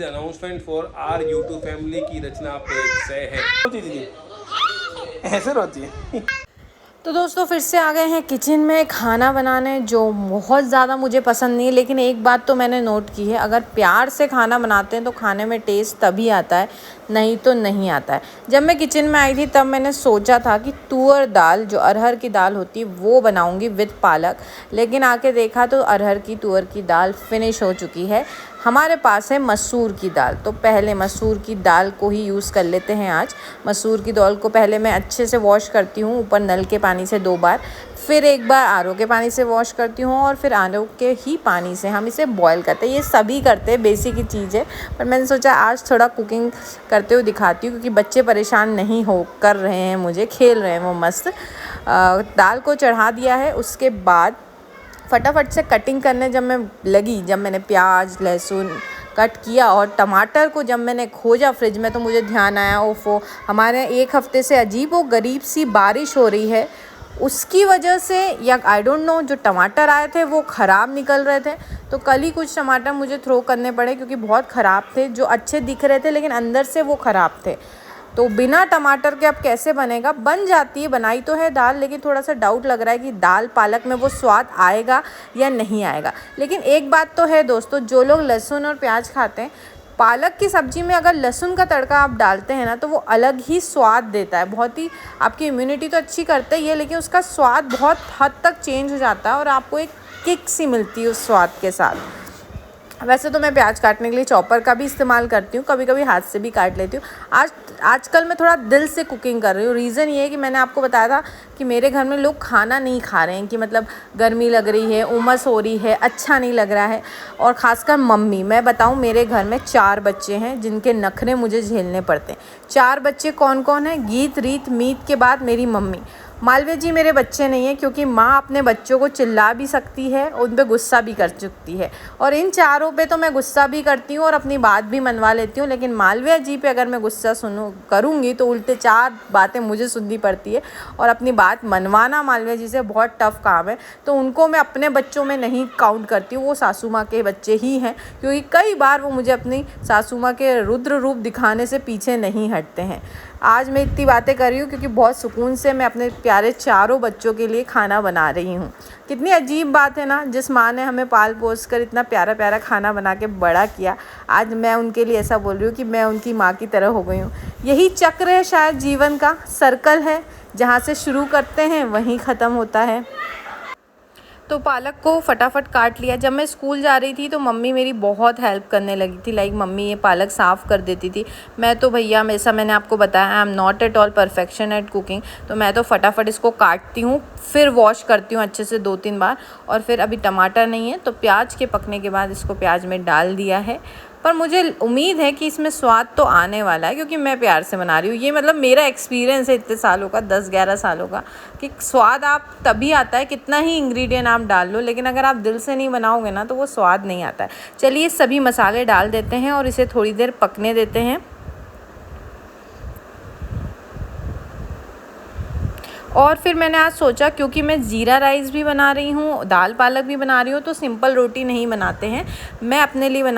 Announcement for our YouTube family की रचना page से है। ऐसे रोती है। तो दोस्तों फिर से आ गए हैं किचन में खाना बनाने, जो बहुत ज़्यादा मुझे पसंद नहीं है, लेकिन एक बात तो मैंने नोट की है, अगर प्यार से खाना बनाते हैं तो खाने में टेस्ट तभी आता है, नहीं तो नहीं आता है। जब मैं किचन में आई थी तब मैंने सोचा था कि तुअर दाल, जो अरहर की दाल होती है, वो बनाऊंगी विद पालक, लेकिन आके देखा तो अरहर की तुअर की दाल फिनिश हो चुकी है। हमारे पास है मसूर की दाल, तो पहले मसूर की दाल को ही यूज़ कर लेते हैं आज। मसूर की दाल को पहले मैं अच्छे से वॉश करती हूँ, ऊपर नल के पानी से 2 बार, फिर एक बार आरओ के पानी से वॉश करती हूँ, और फिर आरओ के ही पानी से हम इसे बॉयल करते हैं। ये सभी करते हैं, बेसिक ही चीज़ है, पर मैंने सोचा आज थोड़ा कुकिंग करते हुए दिखाती हूँ, क्योंकि बच्चे परेशान नहीं हो कर रहे हैं, मुझे खेल रहे हैं वो मस्त। दाल को चढ़ा दिया है, उसके बाद फटाफट से कटिंग करने जब मैंने प्याज लहसुन कट किया, और टमाटर को जब मैंने खोजा फ्रिज में, तो मुझे ध्यान आया ओफो, हमारे 1 हफ्ते से अजीब व गरीब सी बारिश हो रही है, उसकी वजह से या आई डोंट नो, जो टमाटर आए थे वो ख़राब निकल रहे थे। तो कल ही कुछ टमाटर मुझे थ्रो करने पड़े, क्योंकि बहुत ख़राब थे, जो अच्छे दिख रहे थे लेकिन अंदर से वो ख़राब थे। तो बिना टमाटर के अब कैसे बनेगा? बन जाती है, बनाई तो है दाल, लेकिन थोड़ा सा डाउट लग रहा है कि दाल पालक में वो स्वाद आएगा या नहीं आएगा। लेकिन एक बात तो है दोस्तों, जो लोग लहसुन और प्याज खाते हैं, पालक की सब्ज़ी में अगर लहसुन का तड़का आप डालते हैं ना, तो वो अलग ही स्वाद देता है। बहुत ही, आपकी इम्यूनिटी तो अच्छी करता ही है, लेकिन उसका स्वाद बहुत हद तक चेंज हो जाता है, और आपको एक किक सी मिलती है उस स्वाद के साथ। वैसे तो मैं प्याज काटने के लिए चॉपर का भी इस्तेमाल करती हूँ, कभी कभी हाथ से भी काट लेती हूँ। आजकल मैं थोड़ा दिल से कुकिंग कर रही हूँ। रीज़न ये है कि मैंने आपको बताया था कि मेरे घर में लोग खाना नहीं खा रहे हैं, कि मतलब गर्मी लग रही है, उमस हो रही है, अच्छा नहीं लग रहा है, और ख़ासकर मम्मी। मैं बताऊँ, मेरे घर में 4 बच्चे हैं जिनके नखरे मुझे झेलने पड़ते हैं। 4 बच्चे कौन कौन हैं? गीत रीत मीत के बाद मेरी मम्मी। मालवीय जी मेरे बच्चे नहीं हैं, क्योंकि माँ अपने बच्चों को चिल्ला भी सकती है, उन पे गुस्सा भी कर चुकती है, और इन चारों पे तो मैं गुस्सा भी करती हूँ और अपनी बात भी मनवा लेती हूँ, लेकिन मालवीय जी पे अगर मैं गुस्सा करूँगी तो उल्टे 4 बातें मुझे सुननी पड़ती है, और अपनी बात मनवाना मालवीय जी से बहुत टफ़ काम है। तो उनको मैं अपने बच्चों में नहीं काउंट करती हूँ, वो सासू माँ के बच्चे ही हैं, क्योंकि कई बार वो मुझे अपनी सासू माँ के रुद्र रूप दिखाने से पीछे नहीं हटते हैं। आज मैं इतनी बातें कर रही हूँ क्योंकि बहुत सुकून से मैं अपने प्यारे 4 बच्चों के लिए खाना बना रही हूँ। कितनी अजीब बात है ना, जिस माँ ने हमें पाल पोस कर इतना प्यारा प्यारा खाना बना के बड़ा किया, आज मैं उनके लिए ऐसा बोल रही हूँ कि मैं उनकी माँ की तरह हो गई हूँ। यही चक्र है शायद जीवन का, सर्कल है, जहाँ से शुरू करते हैं वहीं ख़त्म होता है। तो पालक को फटाफट काट लिया। जब मैं स्कूल जा रही थी तो मम्मी मेरी बहुत हेल्प करने लगी थी, लाइक मम्मी ये पालक साफ़ कर देती थी। मैं तो भैया, ऐसा मैंने आपको बताया, I am not at all perfection at cooking, तो मैं तो फटाफट इसको काटती हूँ, फिर वॉश करती हूँ अच्छे से 2-3 बार, और फिर अभी टमाटर नहीं है तो प्याज के पकने के बाद इसको प्याज में डाल दिया है। पर मुझे उम्मीद है कि इसमें स्वाद तो आने वाला है, क्योंकि मैं प्यार से बना रही हूँ। ये मतलब मेरा एक्सपीरियंस है इतने सालों का, 10-11 सालों का, कि स्वाद आप तभी आता है कितना ही इंग्रेडिएंट आप डाल लो, लेकिन अगर आप दिल से नहीं बनाओगे ना तो वो स्वाद नहीं आता है। चलिए सभी मसाले डाल देते हैं और इसे थोड़ी देर पकने देते हैं। और फिर मैंने आज सोचा, क्योंकि मैं ज़ीरा राइस भी बना रही हूँ, दाल पालक भी बना रही हूँ, तो सिंपल रोटी नहीं बनाते हैं। मैं अपने लिए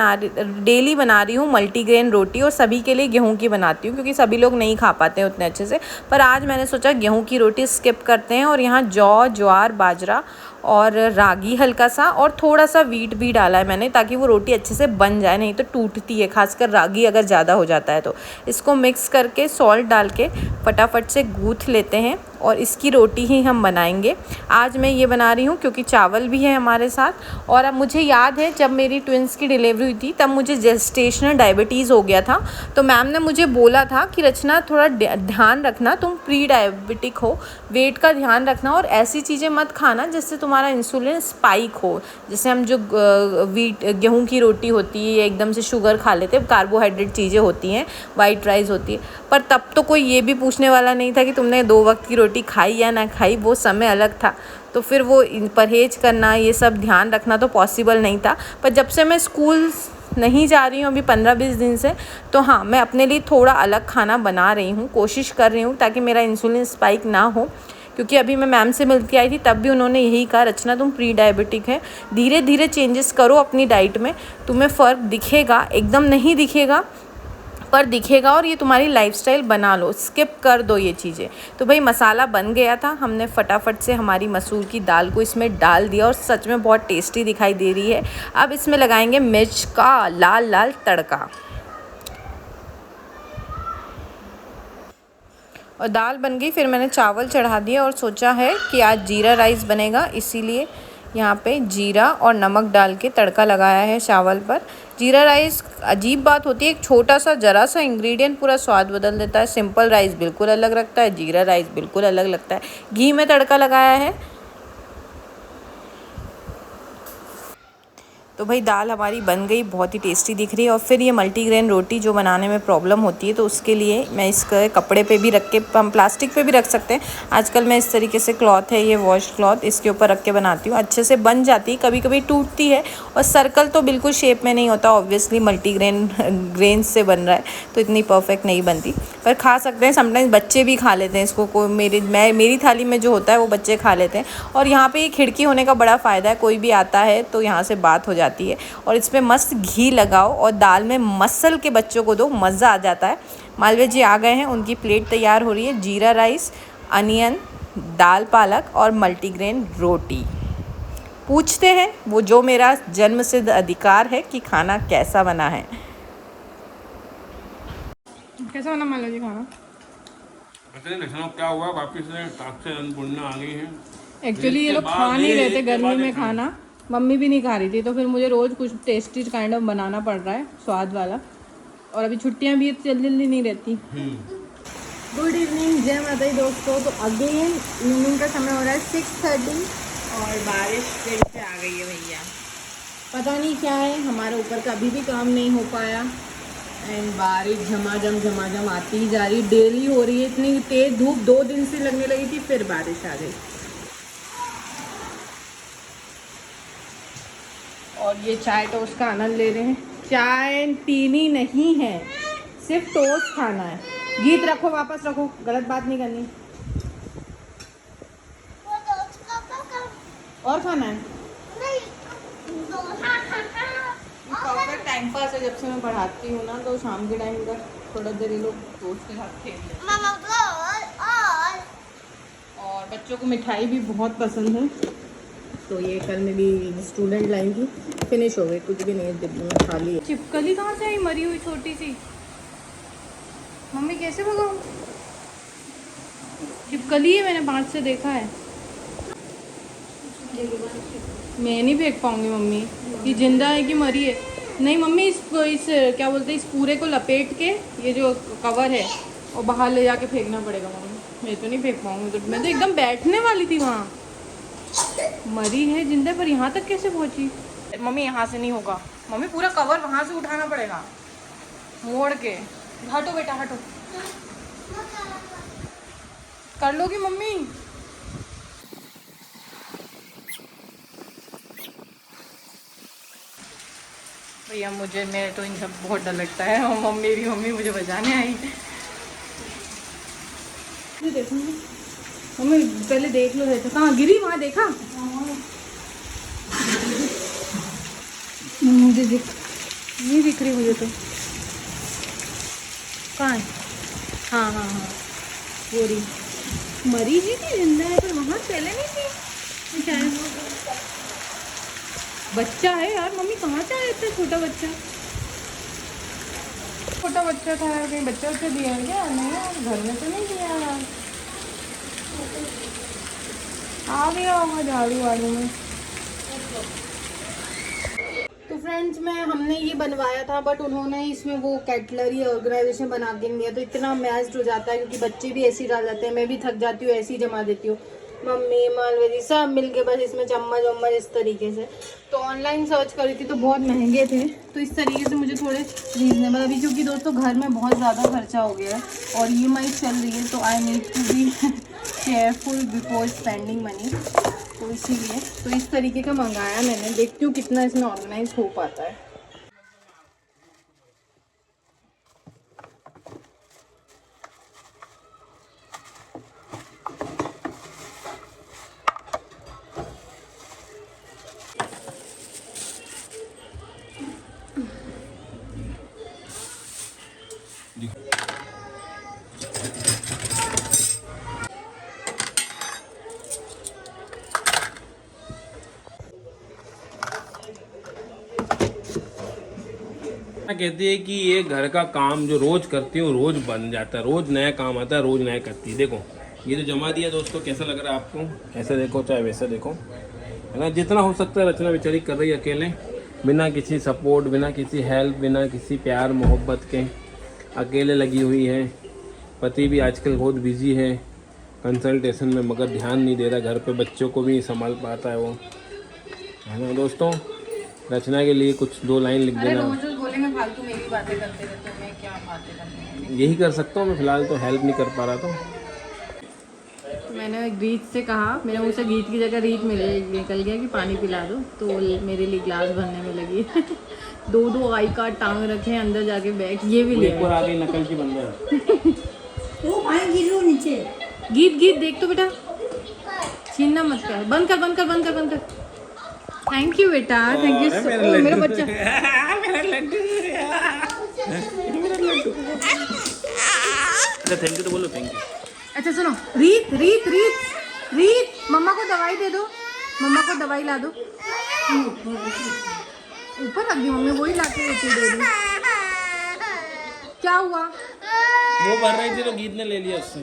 डेली बना रही हूँ मल्टीग्रेन रोटी, और सभी के लिए गेहूं की बनाती हूँ, क्योंकि सभी लोग नहीं खा पाते हैं उतने अच्छे से। पर आज मैंने सोचा गेहूं की रोटी स्किप करते हैं, और यहाँ जौ, ज्वार, बाजरा और रागी हल्का सा, और थोड़ा सा वीट भी डाला है मैंने, ताकि वो रोटी अच्छे से बन जाए, नहीं तो टूटती है, खासकर रागी अगर ज़्यादा हो जाता है तो। इसको मिक्स करके सॉल्ट डाल के फटाफट से गूँथ लेते हैं, और इसकी रोटी ही हम बनाएंगे। आज मैं ये बना रही हूँ क्योंकि चावल भी है हमारे साथ। और अब मुझे याद है, जब मेरी ट्विंस की डिलीवरी हुई थी तब मुझे जेस्टेशनल डायबिटीज़ हो गया था, तो मैम ने मुझे बोला था कि रचना थोड़ा ध्यान रखना, तुम प्री डायबिटिक हो, वेट का ध्यान रखना, और ऐसी चीज़ें मत खाना जिससे तुम्हारा इंसुलिन स्पाइक हो। जैसे हम जो गेहूं की रोटी होती है, एकदम से शुगर खा लेते हैं, कार्बोहाइड्रेट चीज़ें होती हैं, वाइट राइस होती है। पर तब तो कोई ये भी पूछने वाला नहीं था कि तुमने 2 वक्त की रोटी खाई या ना खाई, वो समय अलग था। तो फिर वो परहेज करना, ये सब ध्यान रखना तो पॉसिबल नहीं था। पर जब से मैं स्कूल नहीं जा रही हूँ अभी 15-20 दिन से, तो हाँ, मैं अपने लिए थोड़ा अलग खाना बना रही हूँ, कोशिश कर रही हूँ ताकि मेरा इंसुलिन स्पाइक ना हो, क्योंकि अभी मैं मैम से मिल के आई थी तब भी उन्होंने यही कहा, रचना तुम प्री डायबिटिक है, धीरे धीरे चेंजेस करो अपनी डाइट में, तुम्हें फ़र्क दिखेगा, एकदम नहीं दिखेगा पर दिखेगा, और ये तुम्हारी लाइफस्टाइल बना लो, स्किप कर दो ये चीज़ें। तो भाई मसाला बन गया था, हमने फटाफट से हमारी मसूर की दाल को इसमें डाल दिया और सच में बहुत टेस्टी दिखाई दे रही है। अब इसमें लगाएंगे मिर्च का लाल लाल तड़का, और दाल बन गई। फिर मैंने चावल चढ़ा दिया और सोचा है कि आज जीरा राइस बनेगा, इसीलिए यहाँ पे जीरा और नमक डाल के तड़का लगाया है चावल पर। जीरा राइस अजीब बात होती है, एक छोटा सा ज़रा सा इंग्रेडिएंट पूरा स्वाद बदल देता है। सिंपल राइस बिल्कुल अलग लगता है, जीरा राइस बिल्कुल अलग लगता है। घी में तड़का लगाया है। तो भाई दाल हमारी बन गई, बहुत ही टेस्टी दिख रही है। और फिर ये मल्टीग्रेन रोटी जो बनाने में प्रॉब्लम होती है, तो उसके लिए मैं इसके कपड़े पे भी रख के, हम प्लास्टिक पे भी रख सकते हैं। आजकल मैं इस तरीके से क्लॉथ है ये वॉश क्लॉथ, इसके ऊपर रख के बनाती हूँ, अच्छे से बन जाती है। कभी कभी टूटती है और सर्कल तो बिल्कुल शेप में नहीं होता, ऑब्वियसली मल्टीग्रेन ग्रेन से बन रहा है तो इतनी परफेक्ट नहीं बनती, पर खा सकते हैं। समटाइम्स बच्चे भी खा लेते हैं इसको, कोई मेरी थाली में जो होता है वो बच्चे खा लेते हैं। और यहाँ पे ये खिड़की होने का बड़ा फ़ायदा है, कोई भी आता है तो यहाँ से बात हो जाती है। और इस पर मस्त घी लगाओ और दाल में मसल के बच्चों को दो, मज़ा आ जाता है। मालवीय जी आ गए हैं, उनकी प्लेट तैयार हो रही है। जीरा राइस, अनियन, दाल पालक और मल्टीग्रेन रोटी। पूछते हैं वो जो मेरा जन्मसिद्ध अधिकार है कि खाना कैसा बना है। कैसा बना मालवीय जी खाना? पता नहीं लखनऊ क्या हुआ, वापिस से ताक से अन्नपूर्णा आ गई है। एक्चुअली ये लोग खा नहीं रहे थे गर्मी में खाना, मम्मी भी नहीं खा रही थी, तो फिर मुझे रोज़ कुछ टेस्टी काइंड ऑफ बनाना पड़ रहा है, स्वाद वाला। और अभी छुट्टियां भी जल्दी जल्दी नहीं रहती। गुड इवनिंग, जय माता दी दोस्तों। तो अगेन इवनिंग का समय हो रहा है 6:30 और बारिश फिर से आ गई है भैया। पता नहीं क्या है, हमारे ऊपर का अभी भी काम नहीं हो पाया। एंड बारिश झमाझम आती ही जा रही, डेली हो रही है। इतनी तेज़ धूप 2 दिन से लगने लगी थी, फिर बारिश आ गई। और ये चाय टोस्ट का आनंद ले रहे हैं। चाय पीनी नहीं है, सिर्फ टोस्ट खाना है। गीत रखो, वापस रखो, गलत बात नहीं करनी। और खाना है? परफेक्ट टाइम पास है। जब से मैं पढ़ाती हूँ ना, तो शाम के टाइम का थोड़ा देर ये लोग दोस्त के साथ खेल लेते हैं। और बच्चों को मिठाई भी बहुत पसंद है, तो ये कल मेरी स्टूडेंट लाएंगी। फिनिश हो गई, कुछ भी नहीं है डिब्बे में, खाली है। चिपकली कहाँ से आई मरी हुई छोटी सी? मम्मी कैसे भगाऊं? चिपकली है, मैंने 5 से देखा है। मैं नहीं फेंक पाऊंगी मम्मी, ये जिंदा है कि मरी है? नहीं मम्मी, इस क्या बोलते हैं, इस पूरे को लपेट के ये जो कवर है और बाहर ले जाके फेंकना पड़ेगा मम्मी। मैं तो नहीं फेंक पाऊंगी, तो मैं तो एकदम बैठने वाली थी वहाँ। मरी है जिंदा, पर यहाँ तक कैसे पहुँची? मम्मी यहाँ से नहीं होगा मम्मी, पूरा कवर वहाँ से उठाना पड़ेगा मोड़ के। हटो बेटा हटो, कर लोगी मम्मी? भैया मुझे, मेरे तो इन सब बहुत डर लगता है। और मेरी मम्मी मुझे बचाने आई। देखो मम्मी, पहले देख लो, देखो कहाँ गिरी, वहाँ देखा? मुझे नहीं दिख रही मुझे तो। कहाँ है? हाँ हाँ हाँ, वो रही। मरी जी थी, जिंदा है, पर वहाँ पहले नहीं थी शायद। बच्चा है यार, मम्मी कहाँ से आया इतना छोटा बच्चा? छोटा बच्चा था यार, कहीं बच्चा दिया है क्या? नहीं यार, घर में तो नहीं दिया यार। आ गया होगा झाड़ू वाड़ू में। तो फ्रेंड्स, हमने ये बनवाया था, बट उन्होंने इसमें वो कैटलरी ऑर्गेनाइजेशन बना के नहीं दिया, तो इतना मैस्ड हो जाता है, क्योंकि बच्चे भी ऐसे ही डाल जाते हैं, मैं भी थक जाती हूँ, ऐसे ही जमा देती हूँ। मम्मी, मालवीय जी सब मिलके बस इसमें चम्मच वम्मच इस तरीके से। तो ऑनलाइन सर्च करी थी तो बहुत महंगे थे, तो इस तरीके से मुझे थोड़े रीजनेबल, अभी क्योंकि दोस्तों घर में बहुत ज़्यादा खर्चा हो गया है और EMI चल रही है, तो I need to be careful before spending money. तो इसीलिए तो इस तरीके का मंगाया मैंने, देखती हूँ कितना इसमें ऑर्गेनाइज हो पाता है। कहती है कि ये घर का काम जो रोज करती हूँ रोज बन जाता है, रोज नया काम आता है, रोज नया करती है। देखो ये तो जमा दिया दोस्तों, कैसा लग रहा है आपको? ऐसे देखो चाहे वैसे देखो, है ना। जितना हो सकता है रचना बेचारी कर रही है अकेले, बिना किसी सपोर्ट, बिना किसी हेल्प, बिना किसी प्यार मोहब्बत के अकेले लगी हुई है। पति भी आजकल बहुत बिजी है कंसल्टेशन में, मगर ध्यान नहीं दे रहा घर पे, बच्चों को भी संभाल पाता है वो, है ना दोस्तों। रचना के लिए कुछ 2 लाइन लिख देना। रोज बोलेंगे फालतू मेरी बातें करते रहते हो, मैं क्या बातें करती हूँ। यही कर सकता हूँ मैं, फिलहाल तो हेल्प नहीं कर पा रहा। तो मैंने गीत से कहा, मेरे मुँह से गीत की जगह रीत निकल गया कि पानी पिला दो, तो मेरे लिए ग्लास भरने में लगी। 2 आई कार्ड टांग रखे हैं अंदर जाके बैग, ये भी ले आ गई नकल की बंदर। वो पानी गिर रहा नीचे। गीत देख तो बेटा, छीनना मत कर, बंद कर। थैंक यू बेटा, थैंक यू। मेरा बच्चा मेरा लड्डू। थैंक यू तो बोलो, थैंक यू। अच्छा सुनो, रीत मम्मा को दवाई दे दो, मम्मा को दवाई ला दो। ऊपर रख दी मम्मी, वही लाके दे दी। क्या हुआ? वो भर रही थी तो गीत ने ले लिया उससे।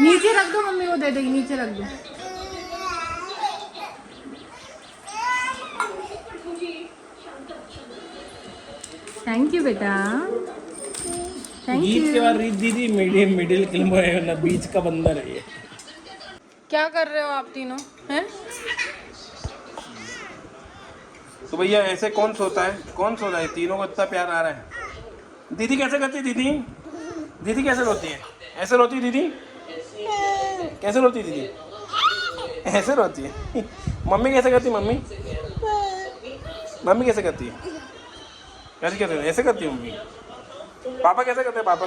नीचे रख दो, मम्मी वो दे देगी, नीचे रख दो। थैंक यू बेटा, थैंक गीत यू। के बाद रीत दीदी मिडिल किल्मो है ना, बीच का बंदर है ये। क्या कर रहे हो आप तीनों हैं? तो भैया ऐसे कौन सोता है? तीनों को इतना प्यार आ रहा है। दीदी कैसे करती है? दीदी कैसे रोती है? ऐसे रोती है दीदी? कैसे रोती है दीदी? ऐसे रोती है। मम्मी कैसे करती है? मम्मी कैसे करती है? ऐसे करती है मम्मी। पापा कैसे करते हैं? पापा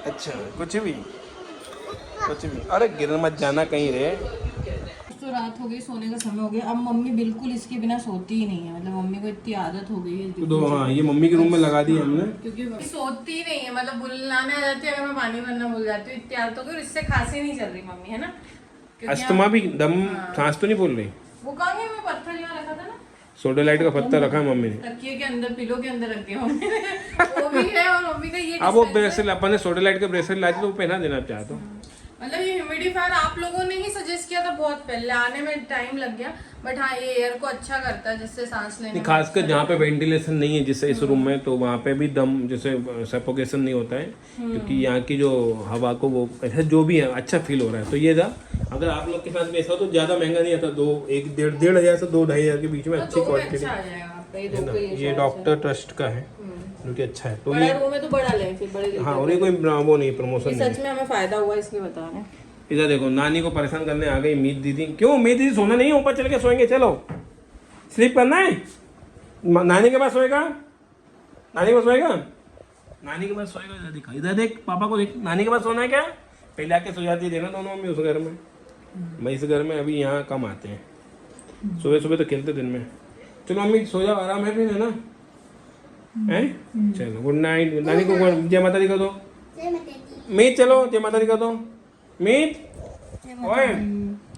अच्छा, कुछ भी। अरे गिर मत जाना कहीं रे। तो रात हो गई, सोने का समय हो गया। अब मम्मी बिल्कुल इसके बिना सोती ही नहीं है, मतलब मम्मी को इतनी आदत हो गई है। तो हाँ, ये मम्मी के रूम में लगा दी हमने, क्योंकि सोती ही नहीं है, मतलब बुलाने आ जाती है, अगर मैं पानी भरना भूल जाती हूँ, इतनी आदत हो गई। इससे खांसी नहीं चल रही मम्मी, है ना। अस्थमा भी, दम सांस तो नहीं फूल रही। वो कहाँ गया? मैं पत्थर यहाँ रखा था ना, सोडेलाइट का पत्थर रखा है मम्मी ने, तकिए के अंदर, पिलो के अंदर रख दिया मम्मी ने। वो भी है, और मम्मी का ये अब वो ब्रेसलेट अपन ने सोडेलाइट का ब्रेसलेट लाई थी तो वो पहना देना आप चाहते हो। मतलब ये ह्यूमिडिफायर आप लोगों ने ही सजेस्ट किया था बहुत पहले, आने में टाइम लग गया, बट हाँ ये एयर को अच्छा करता है, जिससे सांस लेने में। खासकर जहाँ पे वेंटिलेशन नहीं है जैसे इस रूम में, तो वहाँ पे भी दम जैसे सफोकेशन नहीं होता है, क्योंकि यहाँ की जो हवा को वो ऐसा जो भी है अच्छा फील हो रहा है। तो ये था, अगर आप लोग के साथ में ऐसा हो तो ज़्यादा महंगा नहीं आता, 1.5 हज़ार से 2-2.5 के बीच में अच्छी क्वालिटी है। ये डॉक्टर ट्रस्ट का है जो कि अच्छा है। तो ये रूम में तो बड़ा ले, फिर बड़े हाँ, और ये कोई वो नहीं, प्रमोशन नहीं। सच में हमें फायदा हुआ इसलिए बता रहे हैं। इधर देखो, नानी को परेशान करने आ गई मीत दीदी। क्यों मीत दीदी? सोना नहीं है, ऊपर चल के सोएंगे, चलो स्लीप करना है। नानी के पास सोएगा, नानी के पास सोएगा, नानी के पास सोएगा। इधर दिखा, इधर देख, पापा को देख, नानी के पास सोना है क्या? पहले आके सो जाती है, देखना दोनों मम्मी उस घर में। मैं इस घर में अभी यहाँ कम आते हैं, सुबह सुबह तो खेलते दिन में। चलो मम्मी सो जाओ, आराम है फिर, है ना। हैं, चलो गुड नाइट। नानी को जय माता दी कर दो। मीत चलो जय माता दी कर दो। मीत,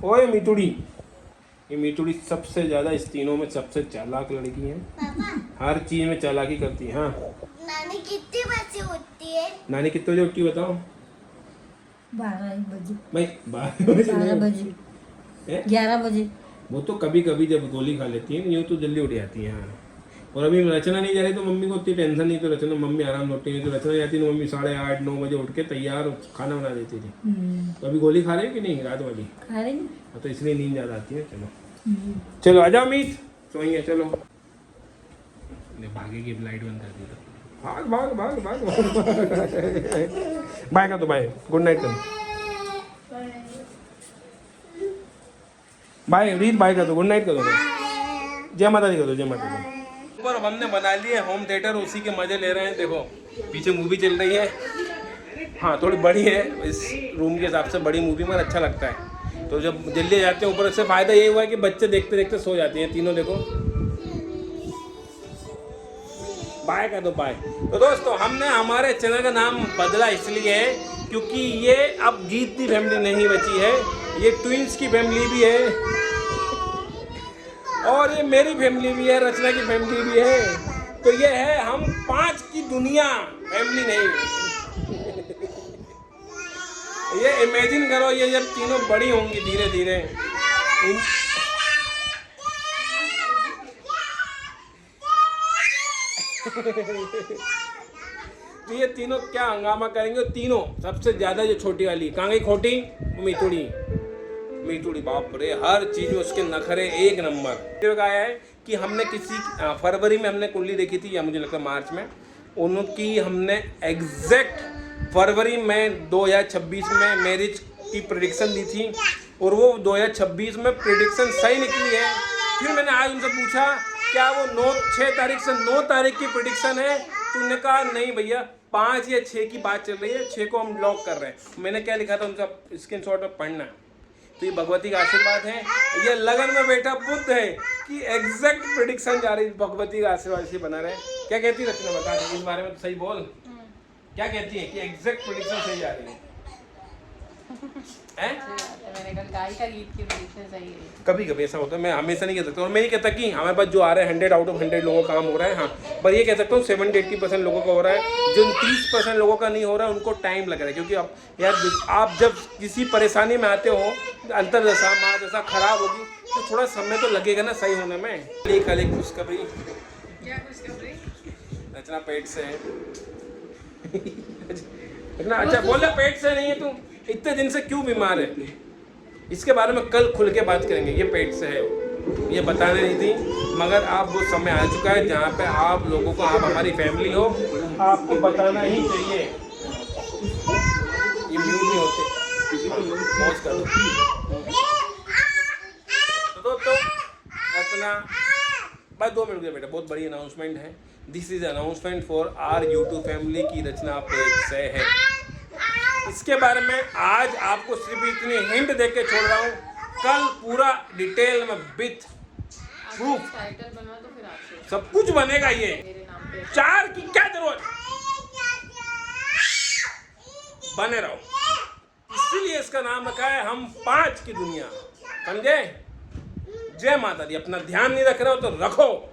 ओए मीतुड़ी। ये मीतुड़ी सबसे ज्यादा इस तीनों में सबसे चालाक लड़की है, हर चीज में चालाकी करती है। हाँ, नानी कितने बजे उठती है? नानी कितने बजे उठती है बताओ? 12 बजे। भाई 12 बजे, 11 बजे। वो तो कभी कभी जब गोली खा लेती है, यूँ तो जल्दी उठ जाती है। हाँ, और अभी रचना नहीं जा रही तो मम्मी को उतनी टेंशन नहीं, तो रचना मम्मी आराम से उठती है। तो रचना जाती है तो मम्मी 8:30-9 बजे उठ के तैयार खाना बना देती थी। तो अभी गोली खा रही है कि नहीं रात वाली? खा रही तो इसलिए नींद ज़्यादा आती है। चलो आ जाओ मीत, सोएंगे। चलो भागेगी, लाइट बंद कर दी तो भाग भाग भाग भाग बाय कर दो, बाय, गुड नाइट कर दो, बाय रीत, बाय कर दो, गुड नाइट कर दो, जय माता दी कर दो, जय माता दी। ऊपर हमने बना लिए होम थिएटर, उसी के मजे ले रहे हैं। देखो पीछे मूवी चल रही है, हाँ थोड़ी बड़ी है इस रूम के हिसाब से, बड़ी मूवी मगर अच्छा लगता है। तो जब जल्दी जाते हैं ऊपर, से फ़ायदा ये हुआ है कि बच्चे देखते देखते सो जाते हैं तीनों। देखो बाय कर दो बाय। तो दोस्तों हमने हमारे चैनल का नाम बदला इसलिए है क्योंकि ये अब गीत की फैमिली नहीं बची है, ये ट्विंस की फैमिली भी है और ये मेरी फैमिली भी है, रचना की फैमिली भी है। तो ये है हम 5 की दुनिया, फैमिली नहीं। ये इमेजिन करो ये जब तीनों बड़ी होंगी धीरे धीरे, तो ये तीनों क्या हंगामा करेंगे। तीनों सबसे ज्यादा जो छोटी वाली कहाँ गई खोटी, मितुड़ी। मितुड़ी बाप रे, हर चीज में उसके नखरे एक नंबर। आया है कि हमने किसी फरवरी में हमने कुंडली देखी थी या मुझे लगता है मार्च में, उनकी हमने एग्जैक्ट फरवरी में 2026 में मैरिज की प्रेडिक्शन दी थी और वो 2026 में प्रेडिक्शन सही निकली है। फिर मैंने आज उनसे पूछा क्या वो 6 तारीख से 9 तारीख की प्रेडिक्शन है, तो उन्होंने कहा नहीं भैया 5 या 6 की बात चल रही है, 6 को हम लॉक कर रहे हैं। मैंने क्या लिखा था उनका स्क्रीनशॉट में पढ़ना। तो ये भगवती का आशीर्वाद है, ये लगन में बैठा बुद्ध है कि एग्जैक्ट प्रेडिक्शन जा रही है, भगवती का आशीर्वाद से बना रहे। क्या कहती है रचना, बता दे इस बारे में तो सही बोल, क्या कहती है कि एग्जैक्ट प्रेडिक्शन सही जा रही है? मैंने कहा गाय का गीत की प्रेडिक्शन सही है। कभी कभी ऐसा होता है, मैं हमेशा नहीं कह सकता और मैं नहीं कहता कि हमारे पास जो आ रहा है 100 आउट ऑफ 100 लोगों का काम हो रहा है, हाँ, पर ये कह सकता हूँ 70-80% लोगों का हो रहा है। जो 30% लोगों का नहीं हो रहा है उनको टाइम लग रहा है, क्योंकि अब यार आप जब किसी परेशानी में आते हो, अंतरदशा महादशा खराब होगी तो थोड़ा समय तो लगेगा ना सही होने में। कल एक खुशखबरी, क्या खुशखबरी? रचना पेट से है। इतना अच्छा बोला, पेट से नहीं है तू, इतने दिन से क्यों बीमार है, इसके बारे में कल खुल के बात करेंगे। ये पेट से है, ये बताने नहीं थी, मगर आप वो समय आ चुका है जहाँ पे आप लोगों को, आप हमारी फैमिली हो, आपको बताना ही चाहिए। ये म्यूट नहीं होते, पॉज कर दो। तो रचना बस 2 मिनट के बेटा, बहुत बड़ी अनाउंसमेंट है। This is announcement for our YouTube family की रचना पेट से है। इसके बारे में आज आपको सिर्फ इतनी हिंट देके छोड़ रहा हूँ, कल पूरा डिटेल में विथ प्रूफ टाइटल बनवा तो फिर आपसे सब कुछ बनेगा। ये मेरे नाम पे 4 की क्या जरूरत, बने रहो। इसीलिए इसका नाम रखा है हम 5 की दुनिया, समझे? जय माता दी। अपना ध्यान नहीं रख रहे हो तो रखो।